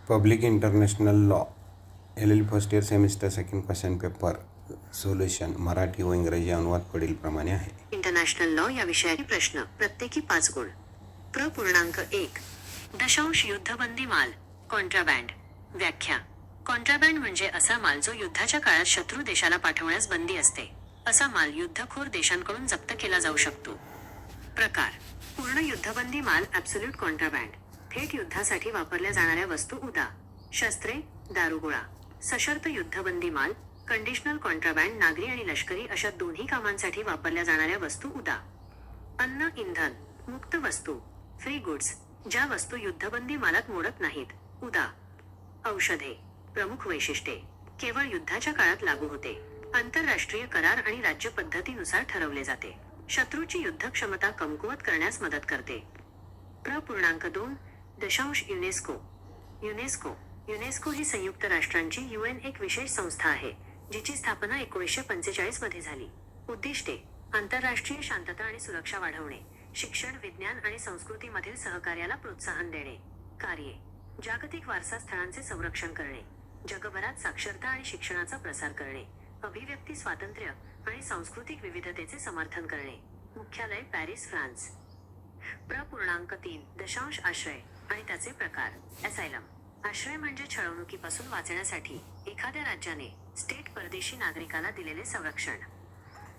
Public international law LL first year semester second question paper solution Marathi व इंग्रजी अनुवाद पुढील प्रमाणे आहे. इंटरनॅशनल लॉ या विषयाचे प्रश्न प्रत्येकी 5 गुण. प्र पूर्णांक 1 दशांश युद्धबंदी माल कॉन्ट्राबँड. व्याख्या. कॉन्ट्राबँड म्हणजे असा माल जो युद्धाच्या काळात शत्रू देशाला पाठवण्यास बंदी असते. असा माल युद्धखोर देशांकडून जप्त केला जाऊ शकतो. प्रकार. पूर्ण युद्धबंदी माल ॲब्सोल्यूट कॉन्ट्राबँड. थेट युद्धासाठी वापरल्या जाणाऱ्या वस्तू उदा. शस्त्रे, दारुगोळा. सशर्त युद्धबंदी माल कंडिशनल कॉन्ट्राबँड नागरी आणि लष्करी अशा दोन्ही कामांसाठी वापरल्या जाणाऱ्या वस्तू उदा. अन्न, इंधन, मुक्त वस्तू, फ्री गुड्स, ज्या वस्तू युद्धबंदी मालात मोडत नाहीत उदा. औषधे. प्रमुख वैशिष्ट्ये. केवळ युद्धाच्या काळात लागू होते. आंतरराष्ट्रीय करार आणि राज्य पद्धतीनुसार ठरवले जाते. शत्रूची युद्ध क्षमता कमकुवत करण्यास मदत करते. प्र पूर्णांक 2 दशांश युनेस्को. युनेस्को ही संयुक्त राष्ट्रांची UN एक विशेष संस्था आहे, जिची स्थापना 1945 मध्ये झाली. उद्दिष्टे. आंतरराष्ट्रीय शांतता आणि सुरक्षा वाढवणे, शिक्षण, विज्ञान आणि संस्कृतीमधील सहकार्याला प्रोत्साहन देणे. कार्ये. जागतिक वारसा स्थळांचे संरक्षण करणे, जगभरात साक्षरता आणि शिक्षणाचा प्रसार करणे, अभिव्यक्ती स्वातंत्र्य आणि सांस्कृतिक विविधतेचे समर्थन करणे. मुख्यालय पॅरिस, फ्रान्स. प्र पूर्णांक 3 दशांश आश्रय आणि त्याचे प्रकार. ॲसायलम. आश्रय म्हणजे छळवणुकीपासून वाचण्यासाठी एखाद्या राज्याने स्टेट परदेशी नागरिकाला दिलेले संरक्षण.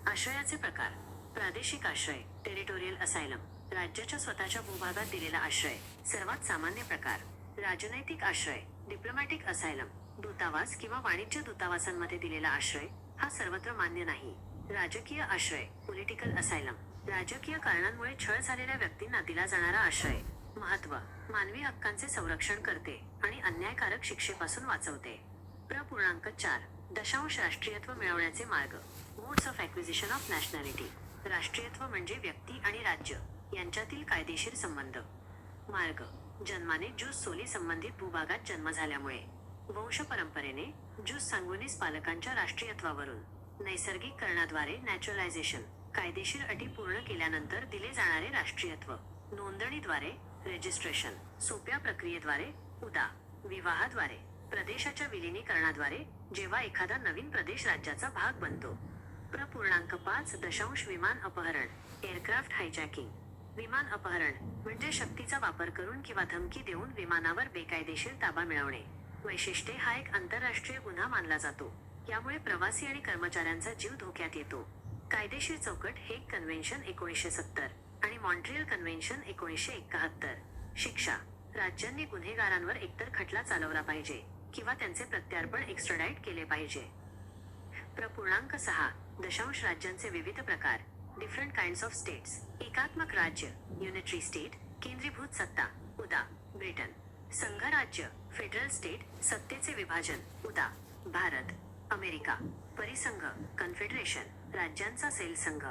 आश्रयाचे प्रकार. प्रादेशिक आश्रय टेरिटोरियल असायलम, राज्याच्या स्वतःच्या भूभागात दिलेला आश्रय सर्वात सामान्य प्रकार. राजनैतिक आश्रय डिप्लोमॅटिक असायलम, दूतावास किंवा वाणिज्य दूतावासांमध्ये दिलेला आश्रय हा सर्वत्र मान्य नाही. राजकीय आश्रय पॉलिटिकल असायलम, राजकीय कारणांमुळे छळ झालेल्या व्यक्तींना दिला जाणारा आश्रय. महत्त्व. मानवी हक्कांचे संरक्षण करते आणि अन्यायकारक शिक्षेपासून वाचवते. प्र पूर्णांक 4 दशांश राष्ट्रीयत्व मिळवण्याचे मार्ग. Modes of acquisition of nationality. राष्ट्रीयत्व म्हणजे व्यक्ती आणि राज्य यांच्यातील कायदेशीर संबंध. मार्ग. जन्माने ज्यूस सोली संबंधित भूभागात जन्म झाल्यामुळे. वंश परंपरेने ज्यूस सांगुनीस पालकांच्या राष्ट्रीयत्वावरून. नैसर्गिक करणाद्वारे नॅचरलायझेशन, कायदेशीर अटी पूर्ण केल्यानंतर दिले जाणारे राष्ट्रीयत्व. नोंदणीद्वारे रजिस्ट्रेशन, सोप्या प्रक्रियेद्वारे उदा. विवाहाद्वारे. प्रदेशाच्या विलिनीकरणाद्वारे, जेव्हा एखादा नवीन प्रदेश राज्याचा भाग बनतो. प्र पूर्णांक 5 दशांश विमान अपहरण एअरक्राफ्ट हायजॅकिंग. विमान अपहरण म्हणजे शक्तीचा वापर करून किंवा धमकी देऊन विमानावर बेकायदेशीर ताबा मिळवणे. वैशिष्ट्ये. हा एक आंतरराष्ट्रीय गुन्हा मानला जातो. यामुळे प्रवासी आणि कर्मचाऱ्यांचा जीव धोक्यात येतो. कायदेशीर चौकट. हेग कन्व्हेन्शन 1970 आणि मॉन्ट्रियल कन्व्हेन्शन 1971. शिक्षा. राज्यांनी गुन्हेगारांवर एकतर खटला चालवला पाहिजे किंवा त्यांचे प्रत्यार्पण एक्स्ट्राडाइट केले पाहिजे. प्र पूर्णांक 6 दशांश राज्यांचे विविध प्रकार. Different kinds of states. एकात्मक राज्य युनिटरी स्टेट, केंद्रीभूत सत्ता उदा. ब्रिटन. संघराज्य फेडरल स्टेट, सत्तेचे विभाजन उदा. भारत. अमेरिका. परिसंघ कन्फेडरेशन, राज्यांचा सेल संघ.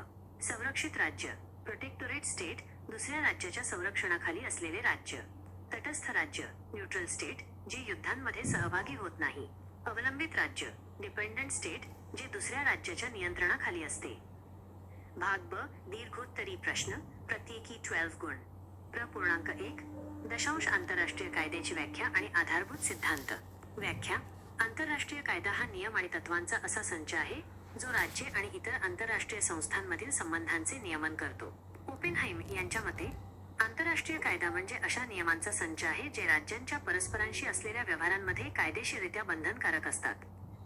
संरक्षित राज्य प्रोटेक्टोरेट स्टेट, दुसऱ्या राज्याच्या संरक्षणाखाली असलेले राज्य. तटस्थ राज्य न्यूट्रल स्टेट, जे युद्धांमध्ये सहभागी होत नाही. अवलंबित राज्य डिपेंडंट स्टेट, जे दुसऱ्या राज्याच्या नियंत्रणाखाली असते. भाग ब. दीर्घोत्तरी प्रश्न प्रत्येकी 12 गुण. प्र पूर्णांक 1 दशांश आंतरराष्ट्रीय कायद्याची व्याख्या आणि आधारभूत सिद्धांत. व्याख्या. आंतरराष्ट्रीय कायदा हा नियम आणि तत्त्वांचा असा संच आहे जो राज्ये आणि इतर आंतरराष्ट्रीय संस्थांमधील संबंधांचे नियमन करतो. ओपेनहाइम यांच्या मते आंतरराष्ट्रीय कायदा म्हणजे अशा नियमांचा संच आहे जे राज्यांच्या परस्परांशी असलेल्या व्यवहारांमध्ये कायदेशीररित्या बंधनकारक असतात.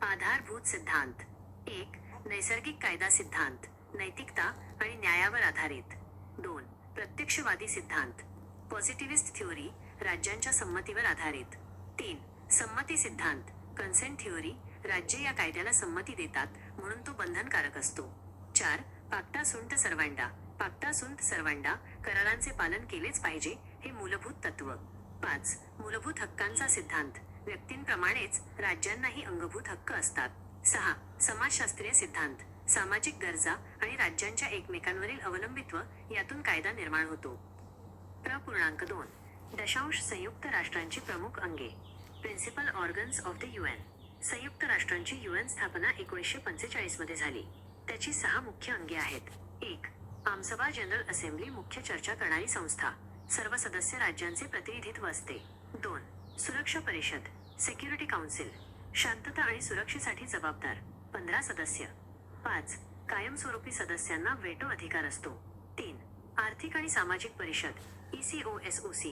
आधारभूत सिद्धांत. 1. नैसर्गिक कायदा सिद्धांत, नैतिकता आणि न्यायावर आधारित. 2. प्रत्यक्षवादी सिद्धांत, पॉझिटिव्हिस्ट थ्योरी, राज्यांच्या संमतीवर आधारित. 3. संमती सिद्धांत, कन्सेंट थ्योरी, राज्ये या कायद्याला संमती देतात म्हणून तो बंधनकारक असतो. 4. पाक्टा सुंट सर्वांडा, पाक्टा सुंट सर्वांडा, करारांचे पालन केलेच पाहिजे हे मूलभूत तत्त्व. 5. मूलभूत हक्कांचा सिद्धांत, व्यक्तींप्रमाणेच राज्यांनाही अंगभूत हक्क असतात. 6. समाजशास्त्रीय सिद्धांत, सामाजिक गरजा आणि राज्यांच्या एकमेकांवरील अवलंबित्व यातून कायदा निर्माण होतो. प्र पूर्णांक 2 दशांश संयुक्त राष्ट्रांची प्रमुख अंगे. Principal organs of the UN. संयुक्त राष्ट्रांची UN स्थापना 1945 मध्ये झाली. त्याची 6 मुख्य अंगे आहेत. 1. आमसभा जनरल असेंब्ली, मुख्य चर्चा करणारी संस्था, सर्व सदस्य राज्यांचे प्रतिनिधित्व असते. 2. सुरक्षा परिषद सिक्युरिटी काउन्सिल शांतता आणि सुरक्षेसाठी जबाबदार 15 सदस्य. 5. कायमस्वरूपी सदस्यांना व्हेटो अधिकार असतो. 3. आर्थिक आणि सामाजिक परिषद ECOSOC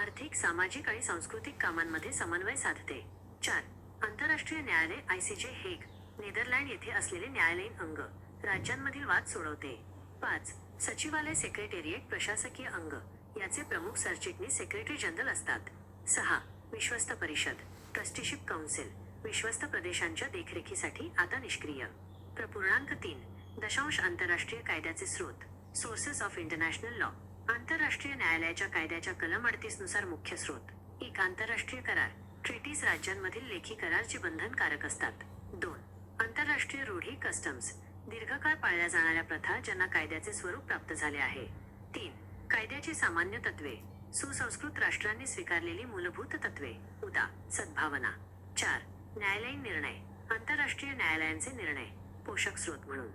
आर्थिक, सामाजिक आणि सांस्कृतिक कामांमध्ये समन्वय साधते. 4. आंतरराष्ट्रीय न्यायालय ICJ हेग नेदरलँड येथे असलेले न्यायालयीन अंग राज्यांमधील वाद सोडवते. 5. सचिवालय सेक्रेटेरिएट प्रशासकीय अंग याचे प्रमुख सरचिटणीस सेक्रेटरी जनरल असतात. 6. विश्वस्त परिषद ट्रस्टीशिप काउन्सिल विश्वस्त प्रदेशांच्या देखरेखीसाठी आता निष्क्रिय. 3. आंतरराष्ट्रीय कायद्याचे स्रोत सोर्सेस ऑफ इंटरनॅशनल लॉ आंतरराष्ट्रीय न्यायालयाच्या कायद्याच्या कलम 38 नुसार मुख्य स्रोत. 1. आंतरराष्ट्रीय करार ट्रीटीज राज्यांमधील लेखी करार जे बंधनकारक असतात. 2. आंतरराष्ट्रीय रूढी कस्टम्स दीर्घकाळ पाळल्या जाणाऱ्या प्रथा ज्यांना कायद्याचे स्वरूप प्राप्त झाले आहे. 3. कायद्याची सामान्य तत्वे सुसंस्कृत राष्ट्रांनी स्वीकारलेली मूलभूत तत्वे उदा. सद्भावना. 4. न्यायालयीन निर्णय आंतरराष्ट्रीय न्यायालयांचे निर्णय पोषक स्रोत म्हणून.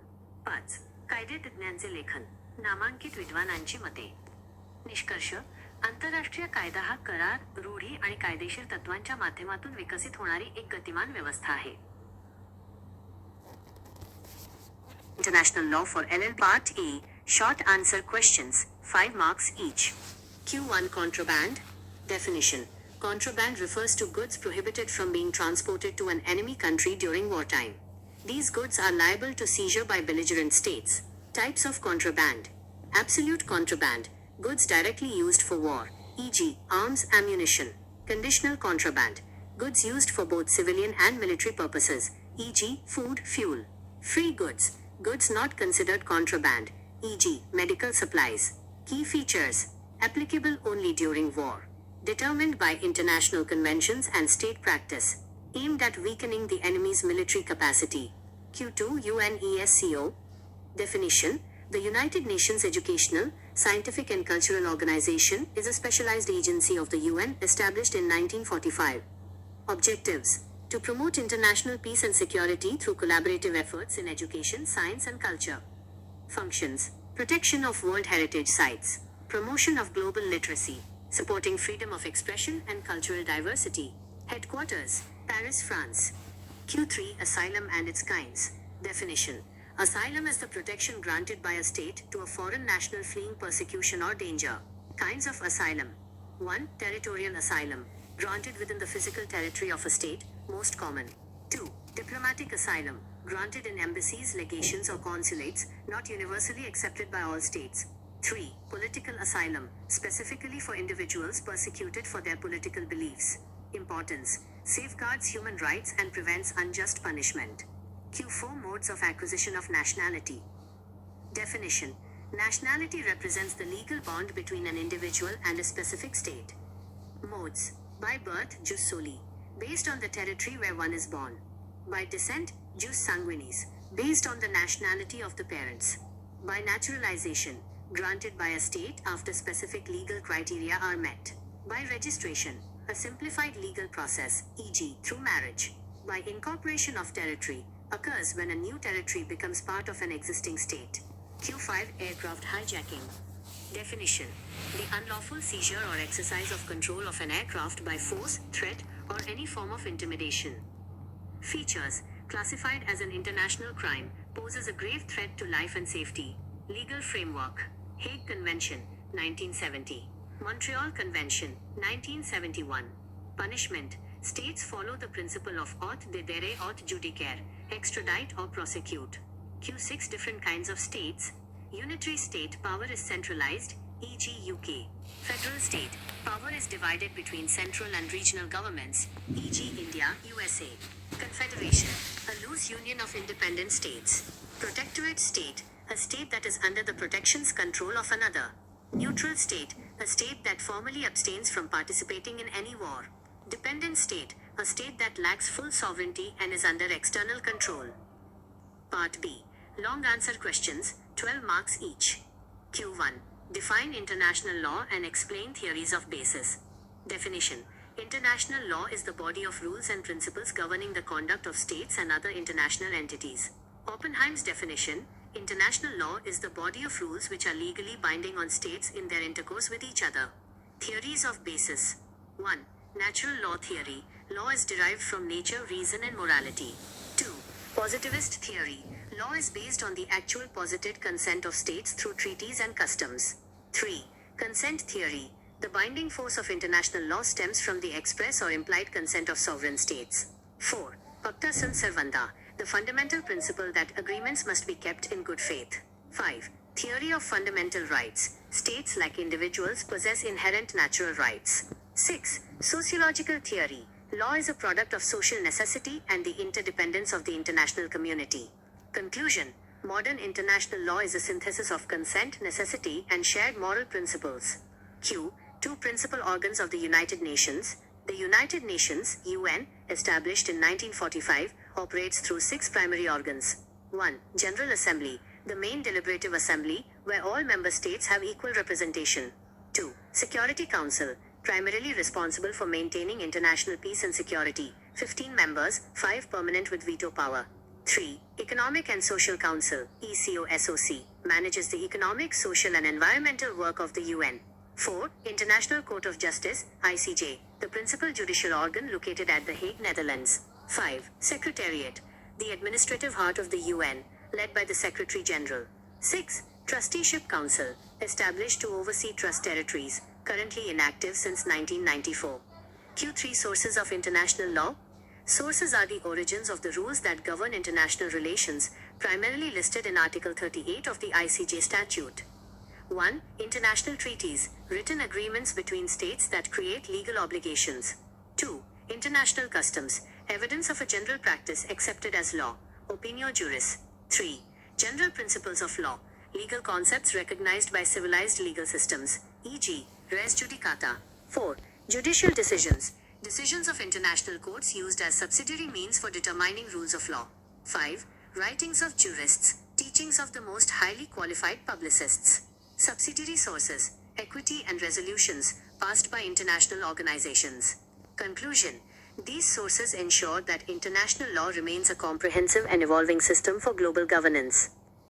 5. कायदेतज्ञांचे लेखन नामांकित विद्वानांची मते. निष्कर्ष आंतरराष्ट्रीय कायदा हा करार, रूढी आणि कायदेशीर तत्वांच्या माध्यमातून विकसित होणारी एक गतिमान व्यवस्था आहे. International Law for LL Part A Short Answer Questions 5 marks each. Q1 Contraband Definition Contraband refers to goods prohibited from being transported to an enemy country during wartime. These goods are liable to seizure by belligerent states. Types of contraband. Absolute contraband goods directly used for war, e.g., arms, ammunition. Conditional contraband goods used for both civilian and military purposes, e.g., food, fuel. Free goods goods not considered contraband, e.g., medical supplies. Key features applicable only during war. Determined by international conventions and state practice. Aimed at weakening the enemy's military capacity. Q2 UNESCO Definition The United Nations Educational, Scientific and Cultural Organization is a specialized agency of the UN established in 1945. Objectives to promote international peace and security through collaborative efforts in education, science and culture. Functions protection of World Heritage Sites, promotion of global literacy, supporting freedom of expression and cultural diversity. Headquarters Paris, France. Q3 Asylum and its kinds. Definition Asylum is the protection granted by a state to a foreign national fleeing persecution or danger. Kinds of asylum. 1. Territorial asylum granted within the physical territory of a state, most common. 2. Diplomatic asylum granted in embassies, legations or consulates, not universally accepted by all states. 3. Political asylum, specifically for individuals persecuted for their political beliefs. Importance: safeguards human rights and prevents unjust punishment. Q4 Modes of acquisition of nationality. Definition: nationality represents the legal bond between an individual and a specific state. Modes: by birth, jus soli, based on the territory where one is born. By descent, jus sanguinis, based on the nationality of the parents. By naturalization, granted by a state after specific legal criteria are met. By registration, a simplified legal process, e.g., through marriage. By incorporation of territory, occurs when a new territory becomes part of an existing state. Q5 Aircraft hijacking. Definition: the unlawful seizure or exercise of control of an aircraft by force, threat, or any form of intimidation. Features: classified as an international crime, poses a grave threat to life and safety. Legal framework: Hague Convention, 1970. Montreal Convention, 1971. Punishment: states follow the principle of aut dedere aut judicare, extradite or prosecute. Q6 Different kinds of states. Unitary state, power is centralized, e.g. UK. Federal state, power is divided between central and regional governments, e.g. India, USA. Confederation, a loose union of independent states. Protectorate state, a state that is under the protection's control of another. Neutral state, a state that formally abstains from participating in any war. Dependent state, a state that lacks full sovereignty and is under external control. Part B. Long answer questions, 12 marks each. Q1. Define international law and explain theories of basis. Definition: international law is the body of rules and principles governing the conduct of states and other international entities. Oppenheim's definition: international law is the body of rules which are legally binding on states in their intercourse with each other. Theories of basis. 1. Natural law theory. Law is derived from nature, reason, and morality. 2. Positivist theory. Law is based on the actual posited consent of states through treaties and customs. 3. Consent theory. The binding force of international law stems from the express or implied consent of sovereign states. 4. Pacta sunt servanda. The fundamental principle that agreements must be kept in good faith. 5. Theory of fundamental rights. States, like individuals, possess inherent natural rights. 6. Sociological theory. Law is a product of social necessity and the interdependence of the international community. Conclusion. Modern international law is a synthesis of consent, necessity, and shared moral principles. Q. Two principal organs of the United Nations. The United Nations, UN, established in 1945, operates through 6 primary organs. 1. General Assembly, the main deliberative assembly, where all member states have equal representation. 2. Security Council, primarily responsible for maintaining international peace and security, 15 members, 5 permanent with veto power. 3. Economic and Social Council, ECOSOC, manages the economic, social, and environmental work of the UN. 4. International Court of Justice, ICJ, the principal judicial organ located at The Hague, Netherlands. 5. Secretariat, the administrative heart of the UN, led by the Secretary General. 6. Trusteeship Council, established to oversee trust territories, currently inactive since 1994. Q3 Sources of international law. Sources are the origins of the rules that govern international relations, primarily listed in Article 38 of the ICJ Statute. 1. International treaties, written agreements between states that create legal obligations. 2. International customs, evidence of a general practice accepted as law, opinio juris. 3. General principles of law, legal concepts recognized by civilized legal systems, e.g., res judicata. 4. Judicial decisions, decisions of international courts used as subsidiary means for determining rules of law. 5. Writings of jurists, teachings of the most highly qualified publicists. Subsidiary sources, equity and resolutions, passed by international organizations. Conclusion. These sources ensure that international law remains a comprehensive and evolving system for global governance.